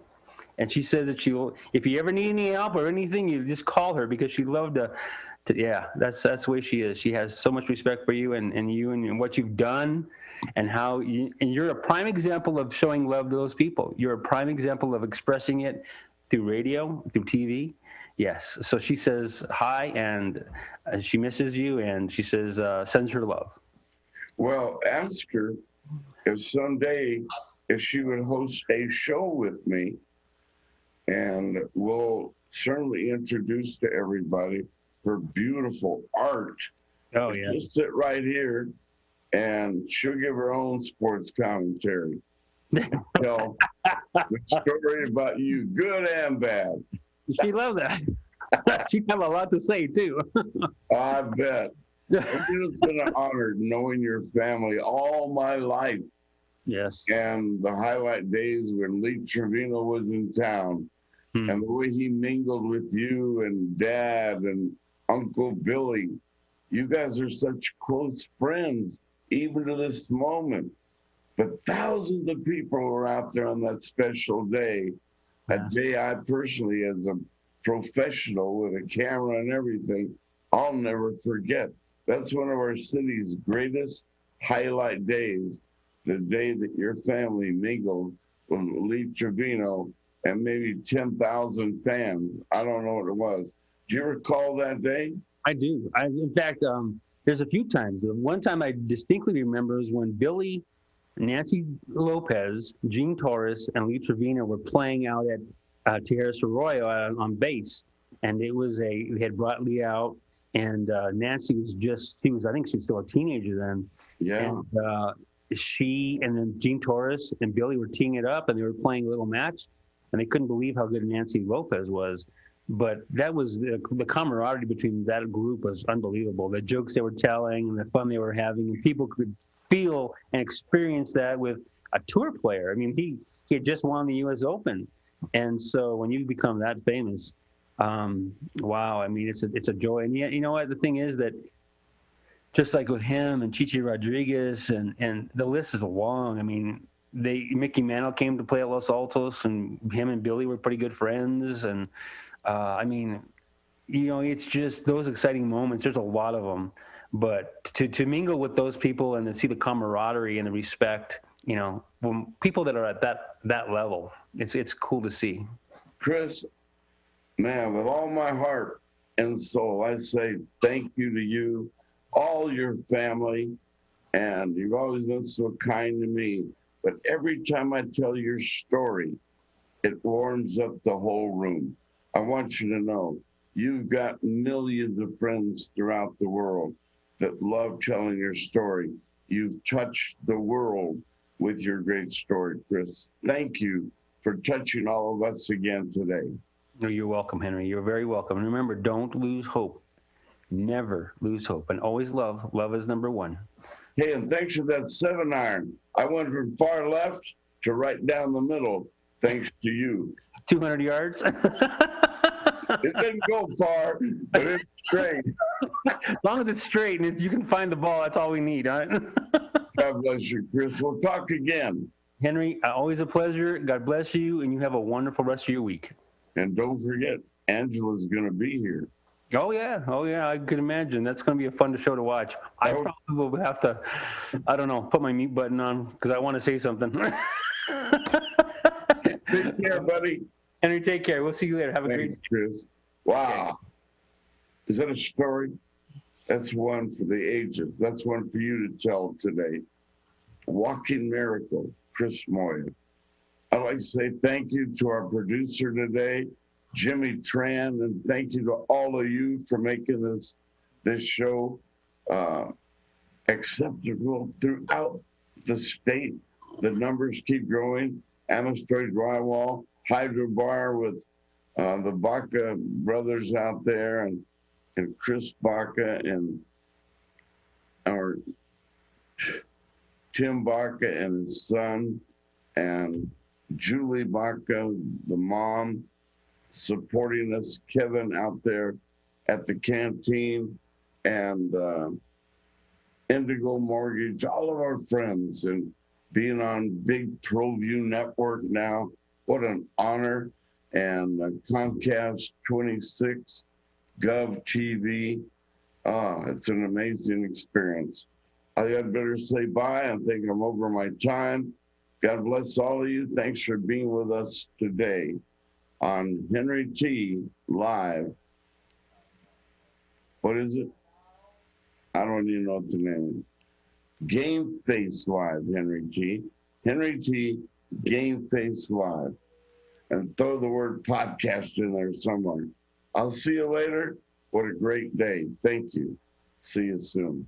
And she says that if you ever need any help or anything, you just call her, because she'd love to yeah, that's the way she is. She has so much respect for you and you and what you've done, and and you're a prime example of showing love to those people. You're a prime example of expressing it through radio, through TV. Yes. So she says hi, and she misses you, and she says sends her love.
Well, ask her if someday if she would host a show with me, and we'll certainly introduce to everybody her beautiful art.
Oh, yeah.
She'll sit right here, and she'll give her own sports commentary. Tell the story about you, good and bad.
She loved that. She'd have a lot to say, too.
I bet. It's been an honor knowing your family all my life.
Yes.
And the highlight days when Lee Trevino was in town, and the way he mingled with you and Dad and Uncle Billy. You guys are such close friends, even to this moment. But thousands of people were out there on that special day, a day I personally, as a professional with a camera and everything, I'll never forget. That's one of our city's greatest highlight days, the day that your family mingled with Lee Trevino and maybe 10,000 fans. I don't know what it was. Do you recall that day?
I do. In fact, there's a few times. The one time I distinctly remember is when Billy, Nancy Lopez, Gene Torres, and Lee Trevino were playing out at Terrace Arroyo on bass. And we had brought Lee out, and Nancy I think she was still a teenager then.
Yeah.
And she and then Gene Torres and Billy were teeing it up, and they were playing a little match, and they couldn't believe how good Nancy Lopez was. But that was the camaraderie between that group was unbelievable. The jokes they were telling and the fun they were having, and people could feel and experience that with a tour player. I mean, he had just won the U.S. Open, and so when you become that famous, wow! I mean, it's a joy. And yet, you know what? The thing is that just like with him and Chichi Rodriguez, and the list is long. I mean, Mickey Mantle came to play at Los Altos, and him and Billy were pretty good friends, and I mean, it's just those exciting moments. There's a lot of them, but to mingle with those people and to see the camaraderie and the respect, when people that are at that level, it's cool to see.
Chris, man, with all my heart and soul, I say thank you to you, all your family, and you've always been so kind to me. But every time I tell your story, it warms up the whole room. I want you to know you've got millions of friends throughout the world that love telling your story. You've touched the world with your great story, Chris. Thank you for touching all of us again today.
No, you're welcome, Henry. You're very welcome. And remember, don't lose hope. Never lose hope. And always love. Love is number one.
Hey, and thanks for that 7-iron. I went from far left to right down the middle, thanks to you.
200 yards?
It didn't go far, but it's straight.
As long as it's straight and if you can find the ball, that's all we need, huh?
God bless you, Chris. We'll talk again.
Henry, always a pleasure. God bless you, and you have a wonderful rest of your week.
And don't forget, Angela's going to be here.
Oh, yeah. I could imagine. That's going to be a fun show to watch. I probably will have to, I don't know, put my mute button on because I want to say something.
Take care, buddy.
Henry, take care. We'll see you later. Have a
Thanks,
great
Chris. Wow. Is that a story? That's one for the ages. That's one for you to tell today. Walking Miracle, Chris Moya. I'd like to say thank you to our producer today, Jimmy Tran, and thank you to all of you for making this show acceptable throughout the state. The numbers keep growing. Amistoy Drywall, Hydro Bar with the Baca brothers out there, and Chris Baca and our Tim Baca and his son, and Julie Baca, the mom, supporting us, Kevin out there at the canteen, and Indigo Mortgage, all of our friends, and being on Big ProView Network now. What an honor. And Comcast 26, Gov TV. It's an amazing experience. I had better say bye. I think I'm over my time. God bless all of you. Thanks for being with us today on Henry T Live. What is it? I don't even know what the name is. GameFace Live, Henry T. Henry T, GameFace Live. And throw the word podcast in there somewhere. I'll see you later. What a great day. Thank you. See you soon.